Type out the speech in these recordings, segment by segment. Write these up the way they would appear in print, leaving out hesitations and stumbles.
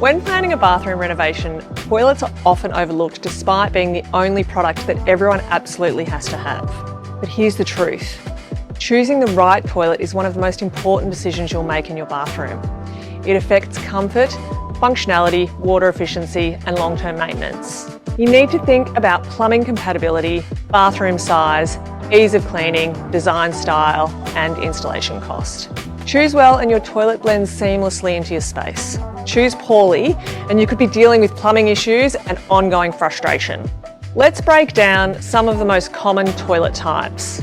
When planning a bathroom renovation, toilets are often overlooked despite being the only product that everyone absolutely has to have. But here's the truth. Choosing the right toilet is one of the most important decisions you'll make in your bathroom. It affects comfort, functionality, water efficiency, and long-term maintenance. You need to think about plumbing compatibility, bathroom size, ease of cleaning, design style, and installation cost. Choose well and your toilet blends seamlessly into your space. Choose poorly and you could be dealing with plumbing issues and ongoing frustration. Let's break down some of the most common toilet types.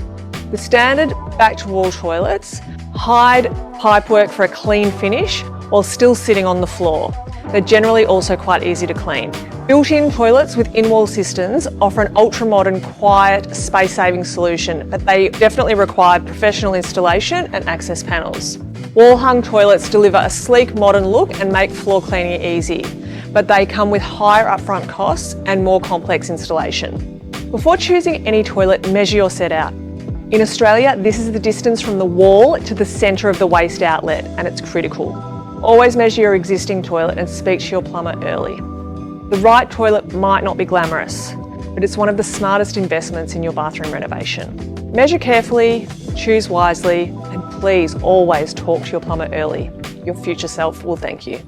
The standard back-to-wall toilets hide pipework for a clean finish while still sitting on the floor. They're generally also quite easy to clean. Built-in toilets with in-wall cisterns offer an ultra-modern, quiet, space-saving solution, but they definitely require professional installation and access panels. Wall-hung toilets deliver a sleek, modern look and make floor cleaning easy, but they come with higher upfront costs and more complex installation. Before choosing any toilet, measure your set out. In Australia, this is the distance from the wall to the centre of the waste outlet, and it's critical. Always measure your existing toilet and speak to your plumber early. The right toilet might not be glamorous, but it's one of the smartest investments in your bathroom renovation. Measure carefully, choose wisely, and please always talk to your plumber early. Your future self will thank you.